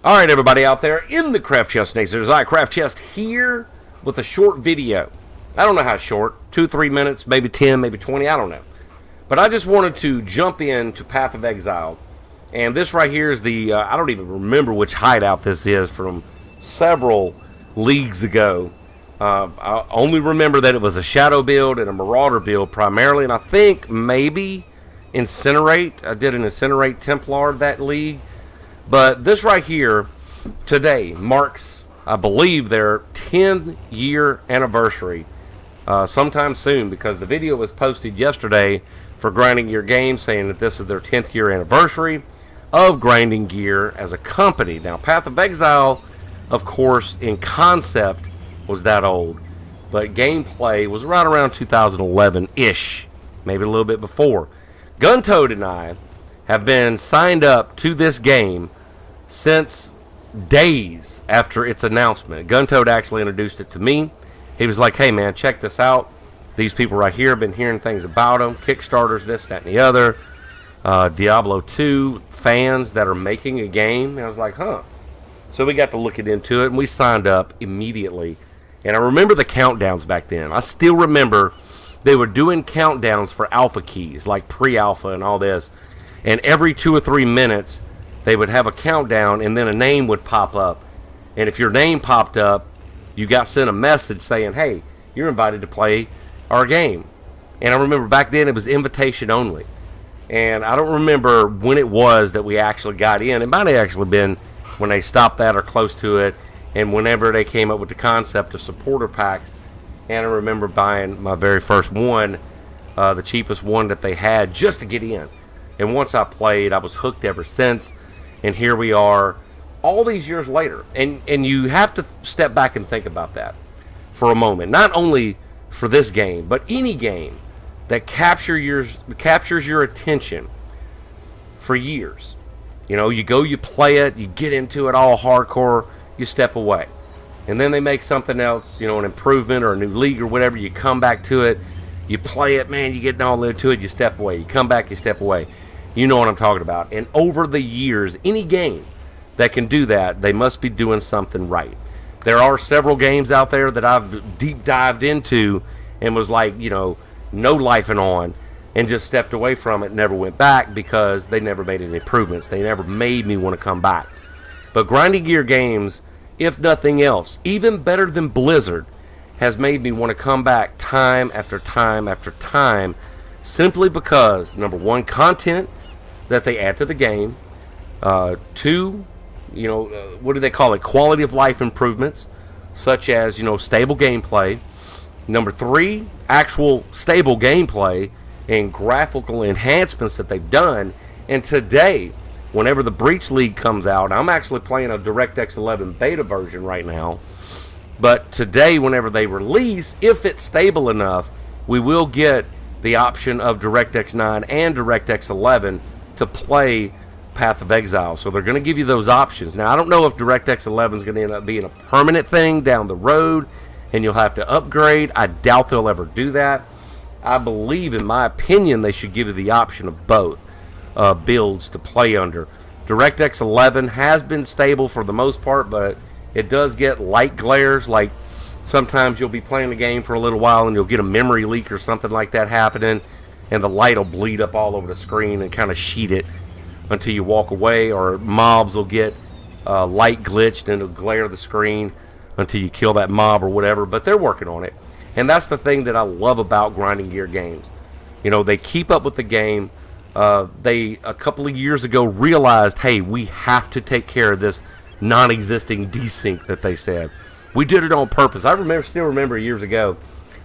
All right, everybody out there in the Craft Chest Nation, there's Craft Chest here with a short video. I don't know how short, 2-3 minutes, maybe 10, maybe 20, I don't know. But I just wanted to jump into Path of Exile. And this right here is the, I don't even remember which hideout this is from several leagues ago. I only remember that it was a Shadow build and a Marauder build primarily. And I think maybe Incinerate. I did an Incinerate Templar that league. But this right here today marks, I believe, their 10-year anniversary sometime soon, because the video was posted yesterday for Grinding Gear Games saying that this is their 10th year anniversary of Grinding Gear as a company. Now, Path of Exile, of course, in concept was that old, but gameplay was right around 2011-ish, maybe a little bit before. Guntoad and I have been signed up to this game since days after its announcement. Guntoad actually introduced it to me. He was like, hey man, check this out. These people right here have been hearing things about them, Kickstarters, this, that, and the other. Diablo 2 fans that are making a game. And I was like, huh. So we got to looking into it, and we signed up immediately. And I remember the countdowns back then. I still remember they were doing countdowns for alpha keys, like pre-alpha and all this. And every 2 or 3 minutes, they would have a countdown, and then a name would pop up. And if your name popped up, you got sent a message saying, hey, you're invited to play our game. And I remember back then it was invitation only. And I don't remember when it was that we actually got in. It might have actually been when they stopped that or close to it, and whenever they came up with the concept of supporter packs. And I remember buying my very first one, the cheapest one that they had, just to get in. And once I played, I was hooked ever since. And here we are all these years later. And you have to step back and think about that for a moment. Not only for this game, but any game that captures your attention for years. You know, you go, you play it, you get into it all hardcore, you step away. And then they make something else, you know, an improvement or a new league or whatever, you come back to it, you play it, man, you get all into it, you step away. You come back, you step away. You know what I'm talking about. And over the years, any game that can do that, they must be doing something right. There are several games out there that I've deep dived into and was like, you know, no lifing on, and just stepped away from it, never went back because they never made any improvements. They never made me want to come back. But Grinding Gear Games, if nothing else, even better than Blizzard, has made me want to come back time after time after time, simply because, number one, content that they add to the game, two, you know, what do they call it, quality of life improvements, such as, you know, stable gameplay. Number three, actual stable gameplay and graphical enhancements that they've done. And today, whenever the Breach League comes out, I'm actually playing a DirectX 11 beta version right now. But today, whenever they release, if it's stable enough, we will get the option of DirectX 9 and DirectX 11 to play Path of Exile. So they're going to give you those options. Now, I don't know if DirectX 11 is going to end up being a permanent thing down the road, and you'll have to upgrade. I doubt they'll ever do that. I believe, in my opinion, they should give you the option of both builds to play under. DirectX 11 has been stable for the most part, but it does get light glares. Like, sometimes you'll be playing the game for a little while and you'll get a memory leak or something like that happening, and the light will bleed up all over the screen and kind of sheet it until you walk away, or mobs will get light glitched and it'll glare the screen until you kill that mob or whatever. But they're working on it, and that's the thing that I love about Grinding Gear Games. You know, they keep up with the game. They, a couple of years ago, realized, hey, we have to take care of this non-existing desync that they said. We did it on purpose. I still remember years ago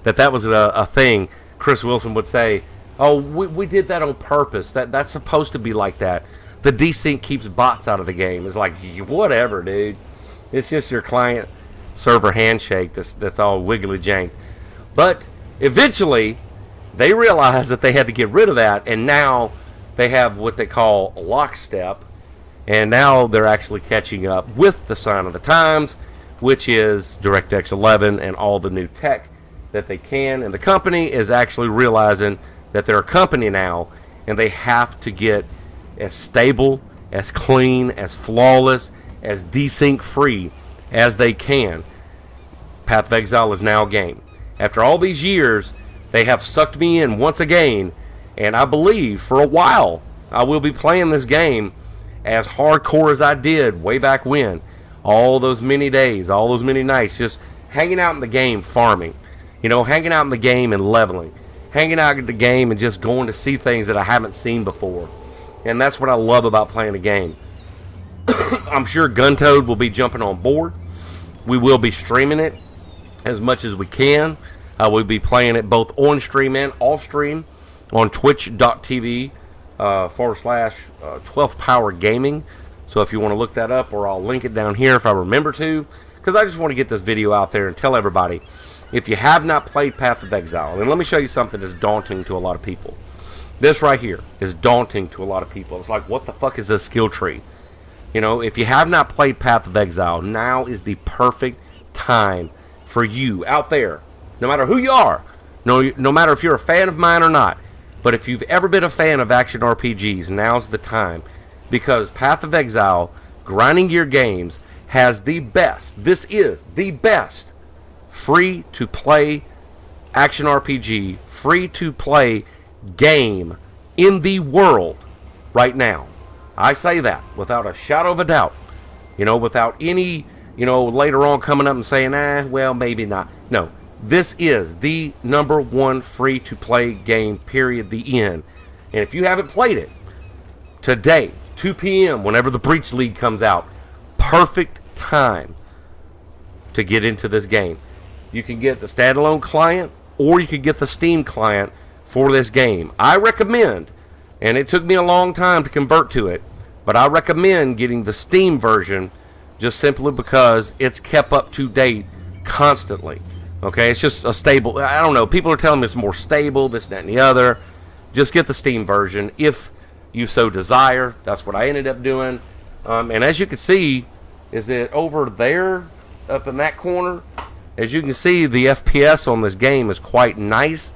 that was a thing. Chris Wilson would say, oh, we did that on purpose. That's supposed to be like that. The desync keeps bots out of the game. It's like, whatever, dude. It's just your client server handshake that's all wiggly jank. But eventually they realized that they had to get rid of that, and now they have what they call lockstep, and now they're actually catching up with the sign of the times, which is DirectX 11 and all the new tech that they can. And the company is actually realizing that they're a company now, and they have to get as stable, as clean, as flawless, as desync free as they can. Path of Exile is now a game. After all these years, they have sucked me in once again, and I believe for a while I will be playing this game as hardcore as I did way back when. All those many days, all those many nights, just hanging out in the game, farming. You know, hanging out in the game and leveling. Hanging out in the game and just going to see things that I haven't seen before. And that's what I love about playing a game. I'm sure Guntoad will be jumping on board. We will be streaming it as much as we can. We'll be playing it both on stream and off stream on twitch.tv / 12th Power Gaming. So if you want to look that up, or I'll link it down here if I remember to, because I just want to get this video out there and tell everybody, if you have not played Path of Exile, and let me show you something that's daunting to a lot of people. This right here is daunting to a lot of people. It's like, what the fuck is this skill tree? You know, if you have not played Path of Exile, now is the perfect time for you out there, no matter who you are, no matter if you're a fan of mine or not, but if you've ever been a fan of action RPGs, now's the time, because Path of Exile, grinding gear games, has the best, this is the best free-to-play action RPG, free-to-play game in the world right now. I say that without a shadow of a doubt. You know, without any, you know, later on coming up and saying, well, maybe not. No, this is the #1 free-to-play game, period, the end. And if you haven't played it, today, 2 p.m., whenever the Breach League comes out, perfect time to get into this game. You can get the standalone client, or you can get the Steam client for this game. I recommend, and it took me a long time to convert to it, but I recommend getting the Steam version just simply because it's kept up to date constantly. Okay, it's just a stable, I don't know, people are telling me it's more stable, this, that, and the other. Just get the Steam version if you so desire. That's what I ended up doing. And as you can see, is it over there, up in that corner? As you can see, the FPS on this game is quite nice.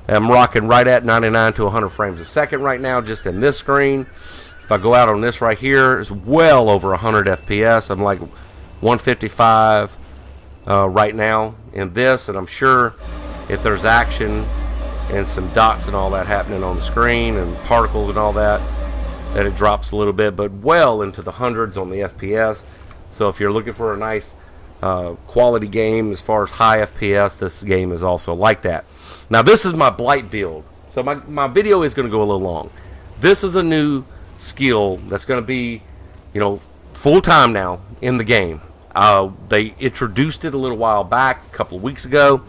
I'm rocking right at 99 to 100 frames a second right now, just in this screen. If I go out on this right here, it's well over 100 FPS. I'm like 155 right now in this, and I'm sure if there's action and some dots and all that happening on the screen and particles and all that, that it drops a little bit, but well into the hundreds on the FPS. So if you're looking for a nice quality game as far as high FPS, this game is also like that. Now this is my Blight build, so my video is going to go a little long. This is a new skill that's going to be, you know, full time now in the game. They introduced it a little while back, a couple of weeks ago,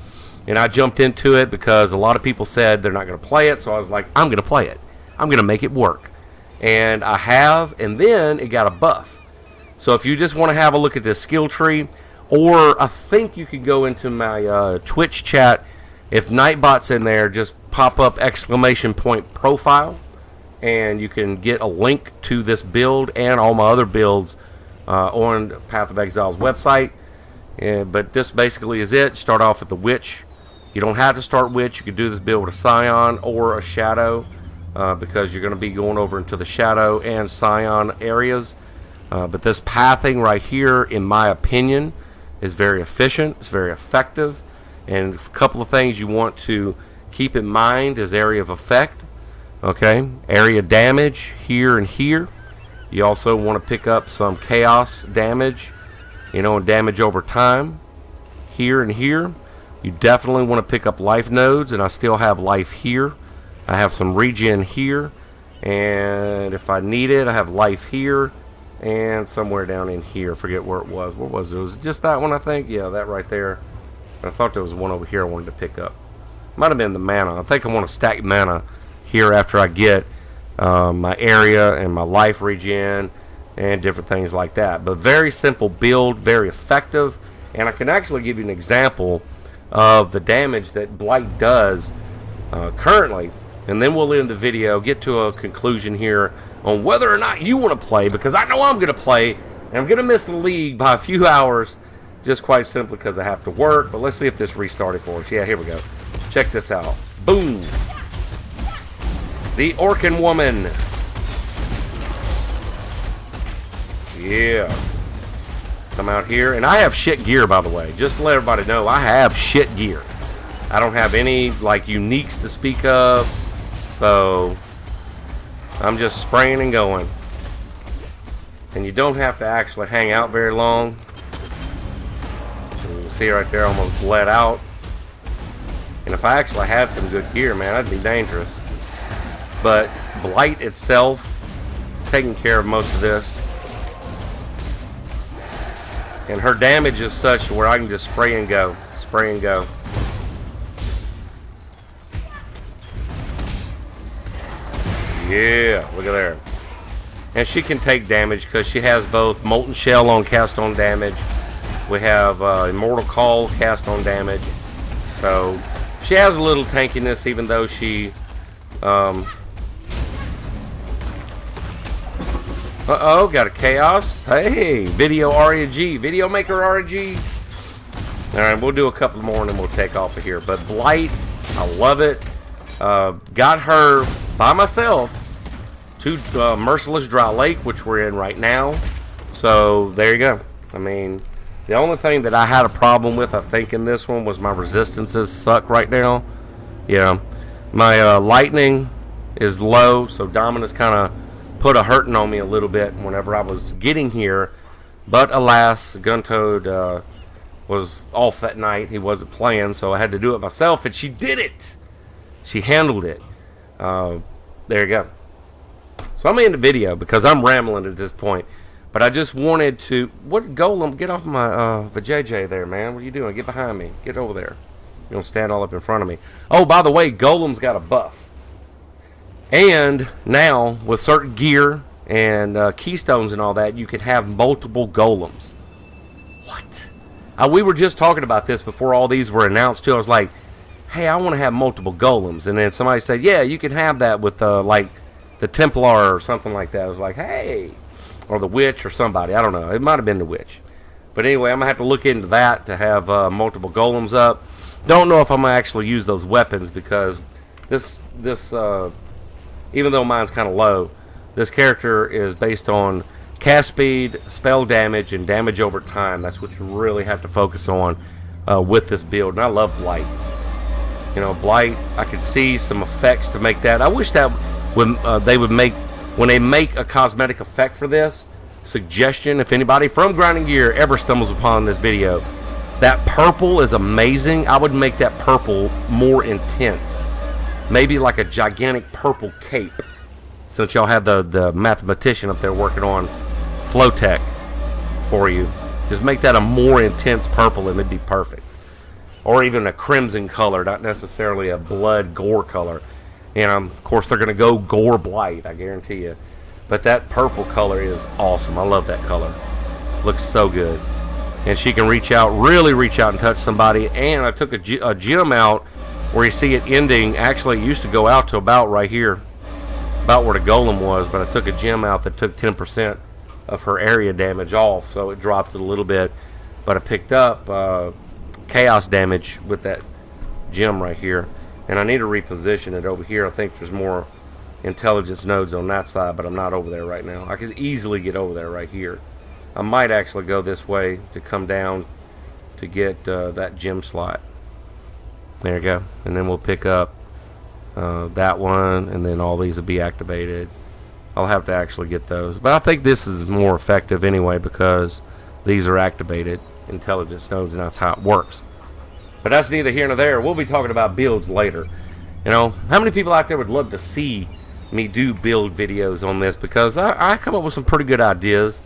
and I jumped into it because a lot of people said they're not going to play it, so I was like, I'm going to play it. I'm going to make it work. And I have, and then it got a buff. So if you just want to have a look at this skill tree, or I think you can go into my Twitch chat. If Nightbot's in there, just pop up ! profile, and you can get a link to this build and all my other builds on Path of Exile's website. But this basically is it. Start off with the Witch. You don't have to start Witch. You can do this build with a Scion or a Shadow, because you're going to be going over into the Shadow and Scion areas. But this pathing right here, in my opinion, is very efficient. It's very effective. And a couple of things you want to keep in mind is area of effect. Okay, area damage here and here. You also want to pick up some chaos damage, you know, and damage over time here and here. You definitely want to pick up life nodes, and I still have life here. I have some regen here, and if I need it, I have life here and somewhere down in here. Forget where it was. What was it? It was just that one, I think. Yeah, that right there. I thought there was one over here I wanted to pick up. Might have been the mana. I think I want to stack mana here after I get my area and my life regen and different things like that. But very simple build, very effective, and I can actually give you an example of the damage that Blight does currently, and then we'll end the video, get to a conclusion here on whether or not you want to play, because I know I'm going to play, and I'm going to miss the league by a few hours, just quite simply because I have to work. But let's see if this restarted for us. Yeah, here we go. Check this out. Boom. The Orkin Woman. Yeah. come out here, and I have shit gear, by the way. Just to let everybody know, I have shit gear. I don't have any like uniques to speak of, so I'm just spraying and going. And you don't have to actually hang out very long. You can see right there, almost bled out. And if I actually had some good gear, man, that'd be dangerous. But Blight itself, taking care of most of this. And her damage is such where I can just spray and go. Spray and go. Yeah, look at there. And she can take damage because she has both Molten Shell on cast on damage. We have Immortal Call cast on damage. So she has a little tankiness, even though she uh-oh, got a Chaos. Hey, Video RNG. Video Maker RNG. Alright, we'll do a couple more and then we'll take off of here. But Blight, I love it. Got her by myself to Merciless Dry Lake, which we're in right now. So, there you go. I mean, the only thing that I had a problem with, I think, in this one was my resistances suck right now. Yeah. My lightning is low, so Dominus kind of put a hurting on me a little bit whenever I was getting here. But alas, Guntoad was off that night. He wasn't playing, so I had to do it myself, and she did it. She handled it. There you go. So I'm in the video because I'm rambling at this point. But I just wanted to... What, Golem? Get off my vajayjay there, man. What are you doing? Get behind me. Get over there. You don't stand all up in front of me. Oh, by the way, Golem's got a buff. And now, with certain gear and keystones and all that, you can have multiple Golems. What? We were just talking about this before all these were announced, too. I was like, hey, I want to have multiple Golems. And then somebody said, yeah, you can have that with, like, the Templar or something like that. I was like, hey. Or the Witch or somebody. I don't know. It might have been the Witch. But anyway, I'm going to have to look into that to have multiple Golems up. Don't know if I'm going to actually use those weapons because this even though mine's kind of low, this character is based on cast speed, spell damage, and damage over time. That's what you really have to focus on with this build. And I love Blight. You know, Blight, I could see some effects to make that. I wish that when they would make, when they make a cosmetic effect for this, suggestion, if anybody from Grinding Gear ever stumbles upon this video, that purple is amazing. I would make that purple more intense. Maybe like a gigantic purple cape. Since y'all have the mathematician up there working on Flowtech for you. Just make that a more intense purple and it'd be perfect. Or even a crimson color, not necessarily a blood gore color. And of course they're going to go gore Blight, I guarantee you. But that purple color is awesome. I love that color. Looks so good. And she can reach out, really reach out and touch somebody. And I took a gem out where you see it ending. Actually, it used to go out to about right here, about where the Golem was, but I took a gem out that took 10% of her area damage off, so it dropped it a little bit. But I picked up chaos damage with that gem right here, and I need to reposition it over here. I think there's more intelligence nodes on that side, but I'm not over there right now. I could easily get over there right here. I might actually go this way to come down to get that gem slot. There you go. And then we'll pick up that one, and then all these will be activated. I'll have to actually get those. But I think this is more effective anyway because these are activated intelligence nodes, and that's how it works. But that's neither here nor there. We'll be talking about builds later. You know, how many people out there would love to see me do build videos on this? Because I come up with some pretty good ideas.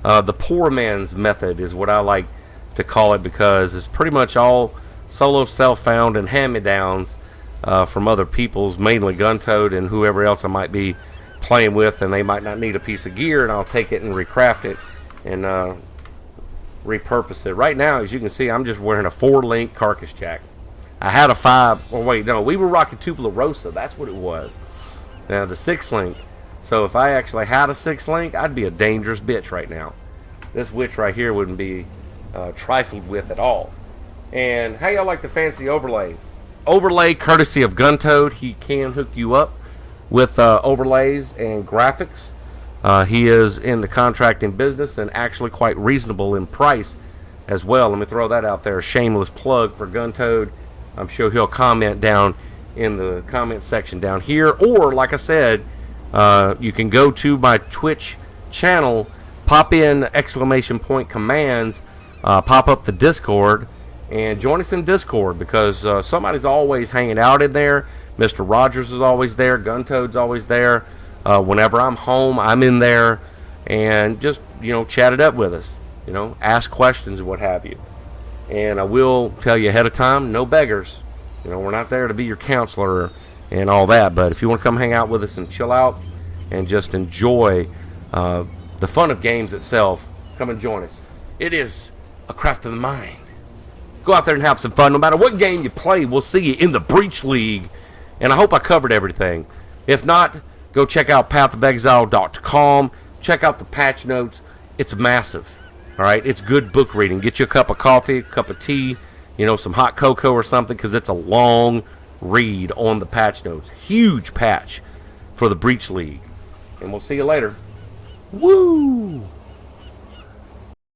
The poor man's method is what I like to call it because it's pretty much all solo self-found and hand-me-downs from other people's, mainly Guntoad and whoever else I might be playing with, and they might not need a piece of gear, and I'll take it and recraft it and repurpose it. Right now, as you can see, I'm just wearing a 4-link carcass jack. I had a 5, oh wait, no, we were rocking Tupula Rosa, that's what it was. Now, the 6-link. So if I actually had a 6-link, I'd be a dangerous bitch right now. This witch right here wouldn't be trifled with at all. And how y'all like the fancy overlay? Overlay courtesy of Guntoad. He can hook you up with overlays and graphics He is in the contracting business and actually quite reasonable in price as well. Let me throw that out there. A shameless plug for Gun Toad. I'm sure he'll comment down in the comment section down here. Or, like I said, you can go to my Twitch channel, pop in !commands, pop up the Discord, and join us in Discord, because somebody's always hanging out in there. Mr. Rogers is always there. Gun Toad's always there. Whenever I'm home, I'm in there, and just, chat it up with us. Ask questions and what have you. And I will tell you ahead of time, no beggars. We're not there to be your counselor and all that. But if you want to come hang out with us and chill out and just enjoy the fun of games itself, come and join us. It is a craft of the mind. Go out there and have some fun. No matter what game you play, we'll see you in the Breach League. And I hope I covered everything. If not, go check out pathofexile.com. Check out the patch notes. It's massive. All right, it's good book reading. Get you a cup of coffee, a cup of tea, some hot cocoa or something, because it's a long read on the patch notes. Huge patch for the Breach League. And we'll see you later. Woo!